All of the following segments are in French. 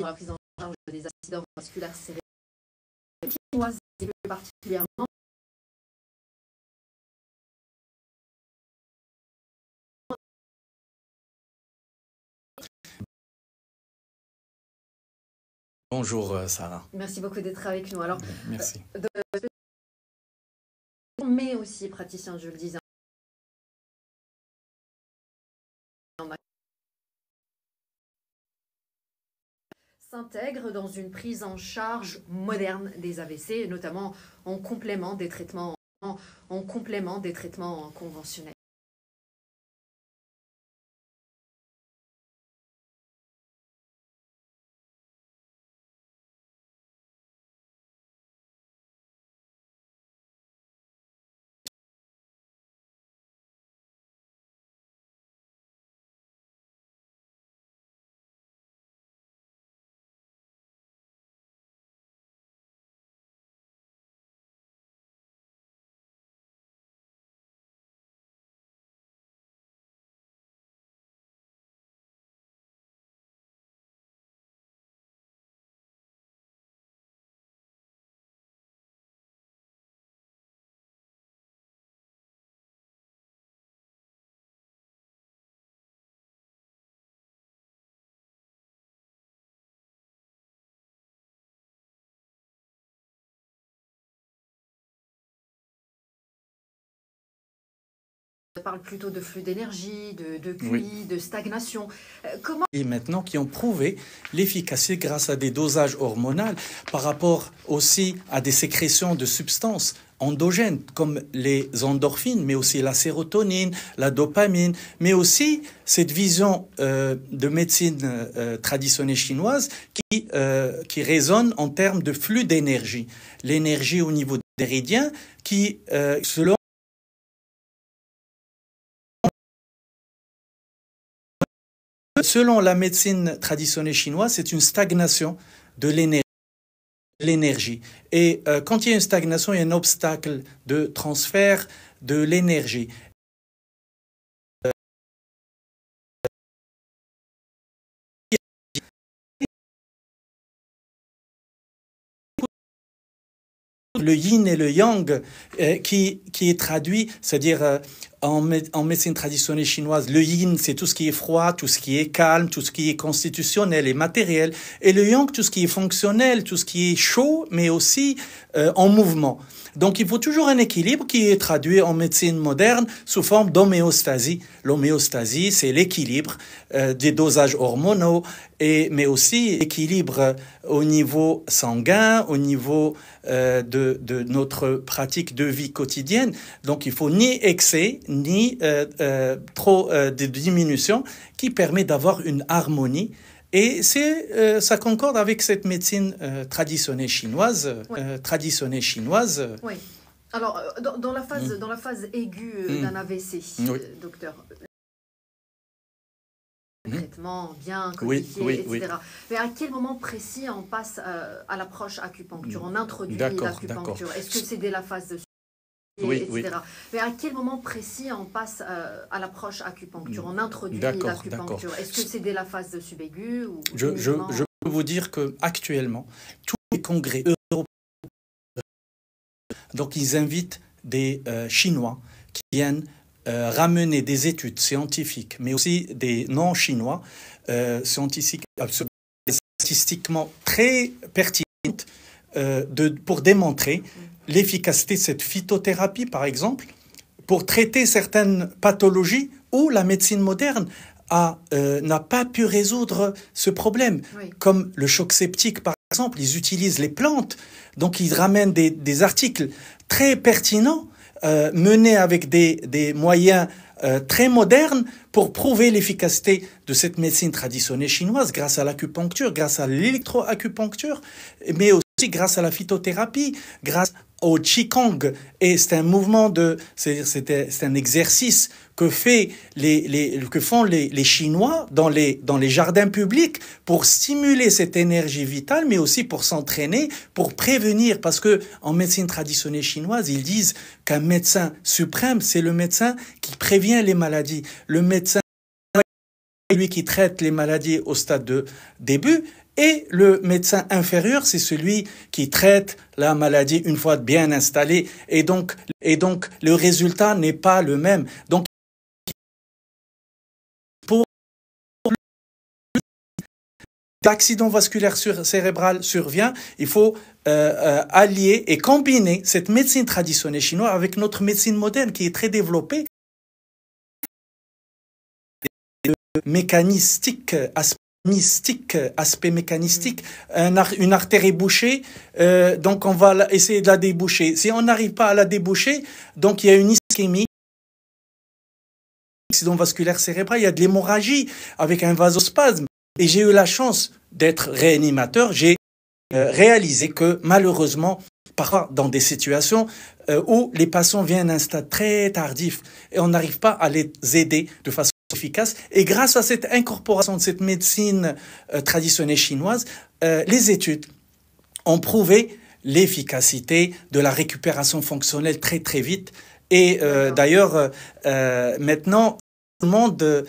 dans la prise en charge des accidents vasculaires cérébraux chinoises et plus particulièrement Bonjour Sarah. Merci beaucoup d'être avec nous. Alors, Merci. Mais aussi praticien, je le disais, s'intègre dans une prise en charge moderne des AVC, notamment en complément des traitements conventionnels. On parle plutôt de flux d'énergie, de QI, oui, de stagnation. Comment... Et maintenant, qui ont prouvé l'efficacité grâce à des dosages hormonaux par rapport aussi à des sécrétions de substances endogènes comme les endorphines, mais aussi la sérotonine, la dopamine, mais aussi cette vision de médecine traditionnelle chinoise qui résonne en termes de flux d'énergie. L'énergie au niveau des méridiens qui, selon la médecine traditionnelle chinoise, c'est une stagnation de l'énergie. Et quand il y a une stagnation, il y a un obstacle de transfert de l'énergie. Le yin et le yang qui est traduit, c'est-à-dire en médecine traditionnelle chinoise, le yin, c'est tout ce qui est froid, tout ce qui est calme, tout ce qui est constitutionnel et matériel. Et le yang, tout ce qui est fonctionnel, tout ce qui est chaud, mais aussi en mouvement. Donc, il faut toujours un équilibre qui est traduit en médecine moderne sous forme d'homéostasie. L'homéostasie, c'est l'équilibre des dosages hormonaux, mais aussi l'équilibre au niveau sanguin, au niveau de notre pratique de vie quotidienne. Donc, il faut ni excès, ni trop de diminution qui permet d'avoir une harmonie. Et ça concorde avec cette médecine traditionnelle chinoise. Oui. Oui. Alors, dans la phase aiguë d'un AVC, oui, docteur, traitement bien codifié, oui, etc. Oui. Mais à quel moment précis on passe à l'approche acupuncture? On introduit l'acupuncture. Est-ce que c'est dès la phase de oui, etc. Oui. Mais à quel moment précis on passe à l'approche acupuncture? On introduit l'acupuncture. Est-ce que c'est dès la phase de subaiguë ou je peux vous dire qu'actuellement, tous les congrès européens, donc ils invitent des Chinois qui viennent ramener des études scientifiques, mais aussi des non-chinois scientifiques, statistiquement très pertinentes pour démontrer l'efficacité de cette phytothérapie, par exemple, pour traiter certaines pathologies où la médecine moderne n'a pas pu résoudre ce problème. Oui. Comme le choc septique, par exemple, ils utilisent les plantes, donc ils ramènent des articles très pertinents, menés avec des moyens très modernes pour prouver l'efficacité de cette médecine traditionnelle chinoise grâce à l'acupuncture, grâce à l'électroacupuncture, mais aussi grâce à la phytothérapie, grâce au Qigong. Et c'est un mouvement c'est un exercice que font les Chinois dans les jardins publics pour stimuler cette énergie vitale, mais aussi pour s'entraîner, pour prévenir. Parce que en médecine traditionnelle chinoise, ils disent qu'un médecin suprême, c'est le médecin qui prévient les maladies. Le médecin, lui qui traite les maladies au stade de début, Et le médecin inférieur, c'est celui qui traite la maladie une fois bien installée. Et donc le résultat n'est pas le même. Donc, pour l'accident vasculaire cérébral survient, il faut allier et combiner cette médecine traditionnelle chinoise avec notre médecine moderne qui est très développée. Mécanistique, aspect mécanistique, une artère est bouchée, donc on va essayer de la déboucher. Si on n'arrive pas à la déboucher, donc il y a une ischémie, accident vasculaire cérébral, il y a de l'hémorragie avec un vasospasme. Et j'ai eu la chance d'être réanimateur, j'ai réalisé que malheureusement, parfois dans des situations où les patients viennent à un stade très tardif et on n'arrive pas à les aider de façon efficace. Et grâce à cette incorporation de cette médecine traditionnelle chinoise, les études ont prouvé l'efficacité de la récupération fonctionnelle très très vite. Et d'ailleurs, maintenant, tout le monde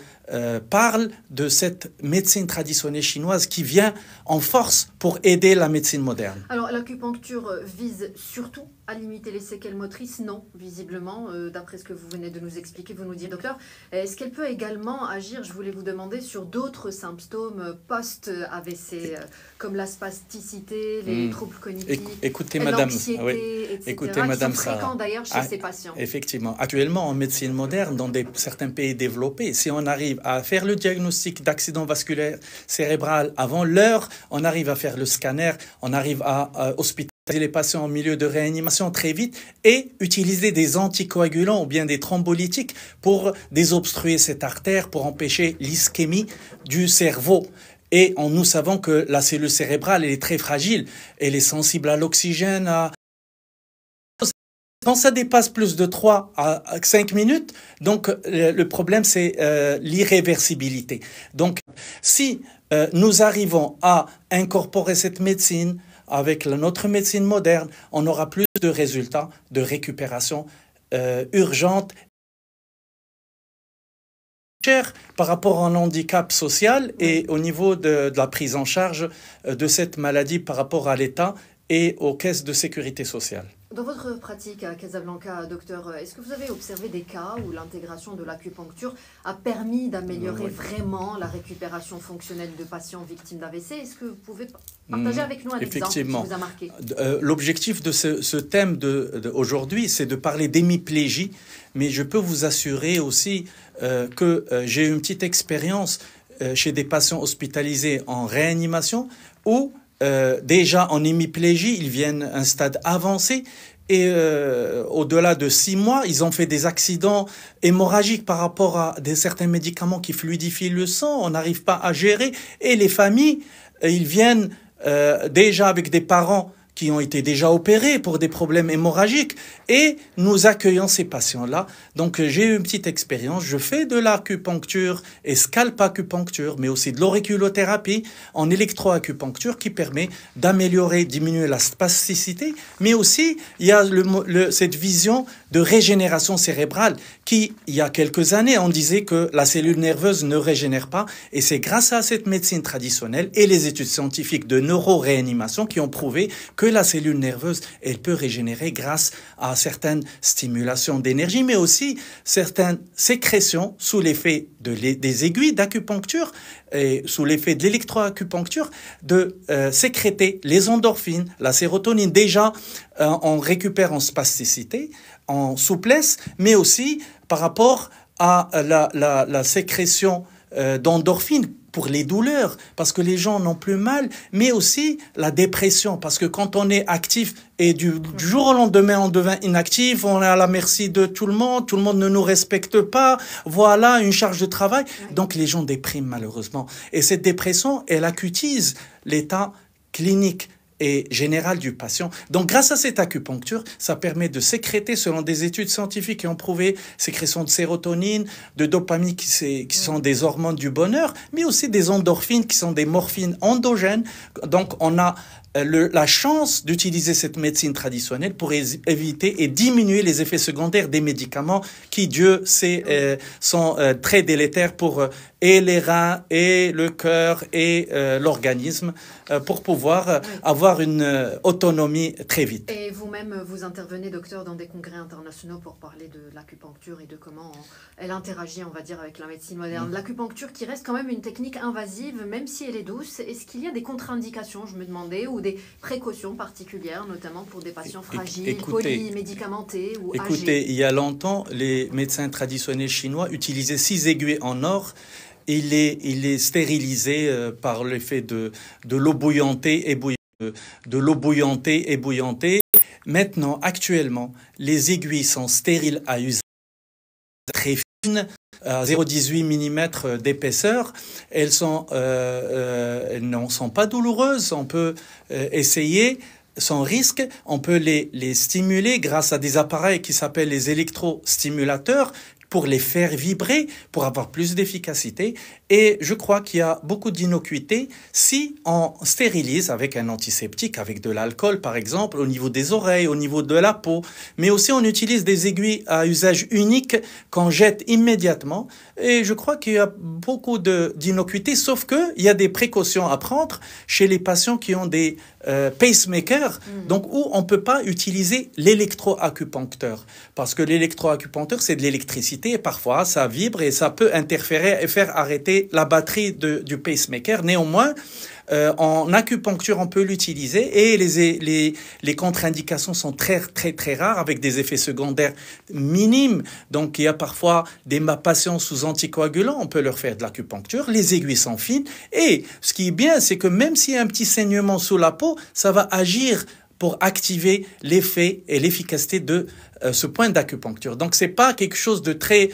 parle de cette médecine traditionnelle chinoise qui vient en force pour aider la médecine moderne. Alors, l'acupuncture vise surtout à limiter les séquelles motrices? Non, visiblement, d'après ce que vous venez de nous expliquer, vous nous dites, docteur. Est-ce qu'elle peut également agir, je voulais vous demander, sur d'autres symptômes post-AVC, comme la spasticité, les troubles cognitifs, l'anxiété, etc., écoutez, madame, qui sont fréquents d'ailleurs chez ces patients? Effectivement. Actuellement, en médecine moderne, dans certains pays développés, si on arrive à faire le diagnostic d'accident vasculaire cérébral avant l'heure, on arrive à faire le scanner, on arrive à hospitaliser les patients en milieu de réanimation très vite et utiliser des anticoagulants ou bien des thrombolytiques pour désobstruer cette artère, pour empêcher l'ischémie du cerveau. Et nous savons que la cellule cérébrale elle est très fragile, elle est sensible à l'oxygène, quand ça dépasse plus de 3 à 5 minutes, donc le problème c'est l'irréversibilité. Donc si nous arrivons à incorporer cette médecine avec notre médecine moderne, on aura plus de résultats de récupération urgente par rapport à un handicap social et au niveau de la prise en charge de cette maladie par rapport à l'État et aux caisses de sécurité sociale. Dans votre pratique à Casablanca, docteur, est-ce que vous avez observé des cas où l'intégration de l'acupuncture a permis d'améliorer vraiment la récupération fonctionnelle de patients victimes d'AVC? Est-ce que vous pouvez partager avec nous un exemple qui vous a marqué? L'objectif de ce thème aujourd'hui, c'est de parler d'hémiplégie, mais je peux vous assurer aussi que j'ai eu une petite expérience chez des patients hospitalisés en réanimation où déjà en hémiplégie, ils viennent à un stade avancé et au-delà de 6 mois, ils ont fait des accidents hémorragiques par rapport à certains médicaments qui fluidifient le sang, on n'arrive pas à gérer et les familles, ils viennent déjà avec des parents qui ont été déjà opérés pour des problèmes hémorragiques et nous accueillons ces patients-là. Donc j'ai eu une petite expérience, je fais de l'acupuncture et scalpacupuncture, mais aussi de l'auriculothérapie en électroacupuncture qui permet d'améliorer, diminuer la spasticité, mais aussi il y a cette vision de régénération cérébrale qui, il y a quelques années, on disait que la cellule nerveuse ne régénère pas et c'est grâce à cette médecine traditionnelle et les études scientifiques de neuroréanimation qui ont prouvé que la cellule nerveuse, elle peut régénérer grâce à certaines stimulations d'énergie, mais aussi certaines sécrétions sous l'effet des aiguilles d'acupuncture et sous l'effet de l'électroacupuncture, de sécréter les endorphines, la sérotonine. Déjà, on récupère en spasticité, en souplesse, mais aussi par rapport à la sécrétion d'endorphines pour les douleurs, parce que les gens n'ont plus mal, mais aussi la dépression, parce que quand on est actif et du jour au lendemain on devient inactif, on est à la merci de tout le monde ne nous respecte pas, voilà une charge de travail, donc les gens dépriment malheureusement. Et cette dépression, elle acutise l'état clinique et générale du patient. Donc, grâce à cette acupuncture, ça permet de sécréter, selon des études scientifiques qui ont prouvé, sécrétion de sérotonine, de dopamine qui sont des hormones du bonheur, mais aussi des endorphines qui sont des morphines endogènes. Donc, on a la chance d'utiliser cette médecine traditionnelle pour éviter et diminuer les effets secondaires des médicaments qui, Dieu sait, sont très délétères pour et les reins, et le cœur, et l'organisme, pour pouvoir avoir une autonomie très vite. Et vous-même, vous intervenez, docteur, dans des congrès internationaux pour parler de l'acupuncture et de comment elle interagit, on va dire, avec la médecine moderne. L'acupuncture qui reste quand même une technique invasive, même si elle est douce. Est-ce qu'il y a des contre-indications, je me demandais, ou des précautions particulières, notamment pour des patients fragiles, polymédicamentés ou âgés? Écoutez, il y a longtemps, les médecins traditionnels chinois utilisaient 6 aiguilles en or. Il est stérilisé par l'effet de l'eau bouillantée et bouillantée. Maintenant, actuellement, les aiguilles sont stériles à usage, très fines, à 0,18 mm d'épaisseur. Elles ne sont pas douloureuses. On peut essayer sans risque. On peut les stimuler grâce à des appareils qui s'appellent les électrostimulateurs, pour les faire vibrer, pour avoir plus d'efficacité. Et je crois qu'il y a beaucoup d'innocuité si on stérilise avec un antiseptique, avec de l'alcool par exemple, au niveau des oreilles, au niveau de la peau. Mais aussi on utilise des aiguilles à usage unique qu'on jette immédiatement. Et je crois qu'il y a beaucoup d'innocuité, sauf qu'il y a des précautions à prendre chez les patients qui ont des pacemakers, donc où on ne peut pas utiliser l'électroacupuncteur. Parce que l'électroacupuncteur, c'est de l'électricité et parfois ça vibre et ça peut interférer et faire arrêter la batterie du pacemaker. Néanmoins, en acupuncture, on peut l'utiliser et les contre-indications sont très rares avec des effets secondaires minimes. Donc, il y a parfois des patients sous anticoagulants, on peut leur faire de l'acupuncture. Les aiguilles sont fines et ce qui est bien, c'est que même s'il y a un petit saignement sous la peau, ça va agir pour activer l'effet et l'efficacité de ce point d'acupuncture. Donc, c'est pas quelque chose de très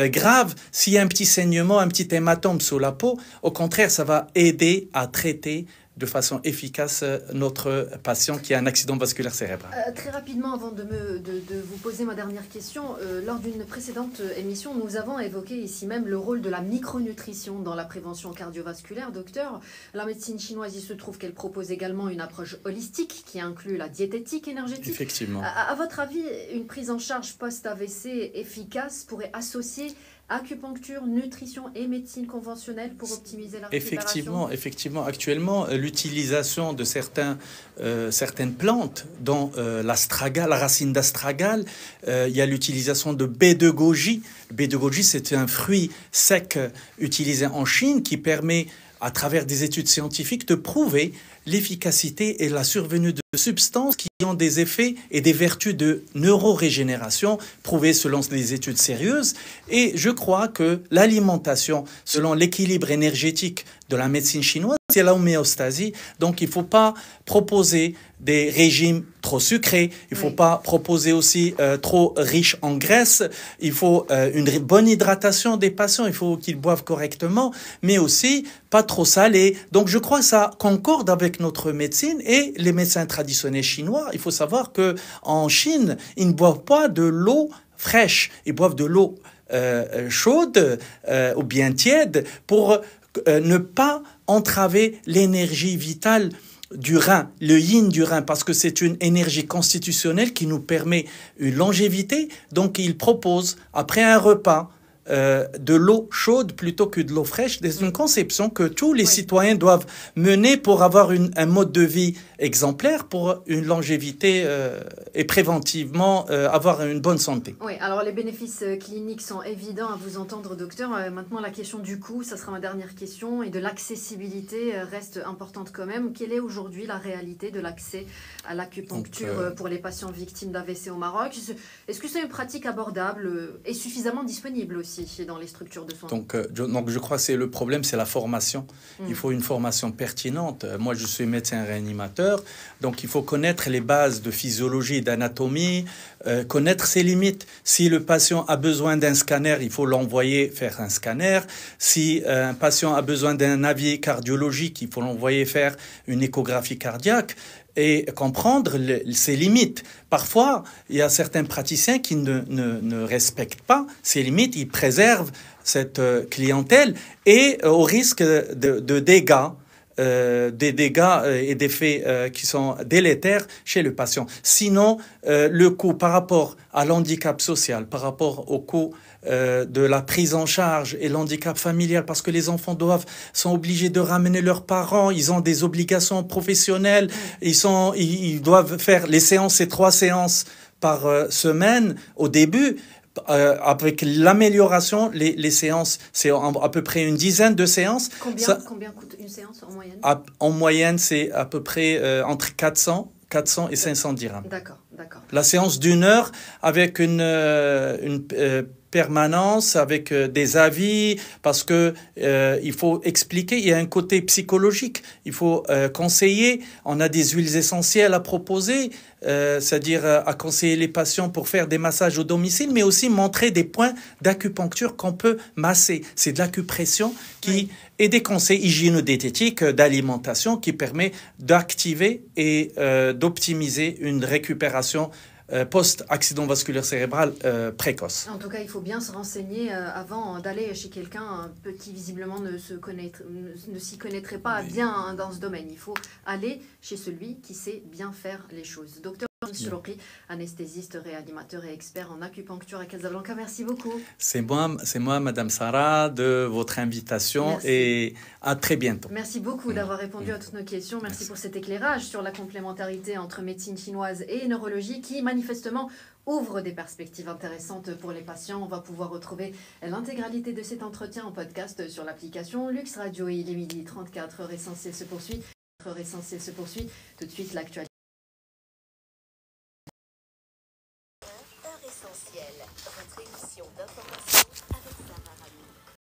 grave s'il y a un petit saignement, un petit hématome sous la peau. Au contraire, ça va aider à traiter de façon efficace notre patient qui a un accident vasculaire cérébral. Très rapidement, avant de vous poser ma dernière question, lors d'une précédente émission, nous avons évoqué ici même le rôle de la micronutrition dans la prévention cardiovasculaire. Docteur, la médecine chinoise, il se trouve qu'elle propose également une approche holistique qui inclut la diététique énergétique. Effectivement. À votre avis, une prise en charge post-AVC efficace pourrait associer acupuncture, nutrition et médecine conventionnelle pour optimiser la récupération? Effectivement. Actuellement, l'utilisation de certaines plantes, dont l'astragale, la racine d'astragale, il y a l'utilisation de baie de goji. Le baie de goji, c'est un fruit sec utilisé en Chine qui permet, à travers des études scientifiques, de prouver l'efficacité et la survenue de substances qui ont des effets et des vertus de neurorégénération prouvées selon des études sérieuses. Et je crois que l'alimentation, selon l'équilibre énergétique de la médecine chinoise, c'est la homéostasie. Donc, il ne faut pas proposer des régimes trop sucrés. Il ne faut pas proposer aussi trop riches en graisse. Il faut une bonne hydratation des patients. Il faut qu'ils boivent correctement, mais aussi pas trop salé. Donc, je crois que ça concorde avec notre médecine et les médecins traditionnels chinois. Il faut savoir que en Chine, ils ne boivent pas de l'eau fraîche. Ils boivent de l'eau chaude ou bien tiède pour ne pas entraver l'énergie vitale du rein, le yin du rein, parce que c'est une énergie constitutionnelle qui nous permet une longévité. Donc, il propose, après un repas, de l'eau chaude plutôt que de l'eau fraîche. C'est une conception que tous les citoyens doivent mener pour avoir un mode de vie exemplaire, pour une longévité et préventivement avoir une bonne santé. Oui, alors les bénéfices cliniques sont évidents à vous entendre, docteur. Maintenant, la question du coût, ça sera ma dernière question, et de l'accessibilité reste importante quand même. Quelle est aujourd'hui la réalité de l'accès à l'acupuncture pour les patients victimes d'AVC au Maroc? Est-ce que c'est une pratique abordable et suffisamment disponible aussi dans les structures de soins? Donc, je crois que le problème, c'est la formation. Il faut une formation pertinente. Moi, je suis médecin réanimateur, donc il faut connaître les bases de physiologie, d'anatomie, connaître ses limites. Si le patient a besoin d'un scanner, il faut l'envoyer faire un scanner. Si un patient a besoin d'un avis cardiologique, il faut l'envoyer faire une échographie cardiaque et comprendre ses limites. Parfois, il y a certains praticiens qui ne respectent pas ces limites, ils préservent cette clientèle et au risque de dégâts des dégâts et des faits qui sont délétères chez le patient. Sinon, le coût par rapport à l'handicap social, par rapport au coût de la prise en charge et l'handicap familial, parce que les enfants sont obligés de ramener leurs parents, ils ont des obligations professionnelles, ils doivent faire les séances, c'est 3 séances par semaine au début. Avec l'amélioration, les séances, c'est à peu près une dizaine de séances. Combien coûte une séance en moyenne? En moyenne, c'est à peu près entre 400 et 500 dirhams. D'accord. La séance d'1 heure avec une permanence, avec des avis, parce que il faut expliquer, il y a un côté psychologique, il faut conseiller, on a des huiles essentielles à proposer, c'est-à-dire à conseiller les patients pour faire des massages au domicile, mais aussi montrer des points d'acupuncture qu'on peut masser. C'est de l'acupression et des conseils hygiéno-diététiques, d'alimentation qui permet d'activer et d'optimiser une récupération post-accident vasculaire cérébral précoce. En tout cas, il faut bien se renseigner avant d'aller chez quelqu'un qui visiblement ne s'y connaîtrait pas bien dans ce domaine. Il faut aller chez celui qui sait bien faire les choses. Docteur Chouroqui, anesthésiste, réanimateur et expert en acupuncture à Casablanca, merci beaucoup. C'est moi, Madame Sarah, de votre invitation. Merci. Et à très bientôt. Merci beaucoup d'avoir répondu à toutes nos questions. Merci pour cet éclairage sur la complémentarité entre médecine chinoise et neurologie qui manifestement ouvre des perspectives intéressantes pour les patients. On va pouvoir retrouver l'intégralité de cet entretien en podcast sur l'application Lux Radio. Il est 12h34, Essentiel se poursuit. Tout de suite, l'actualité.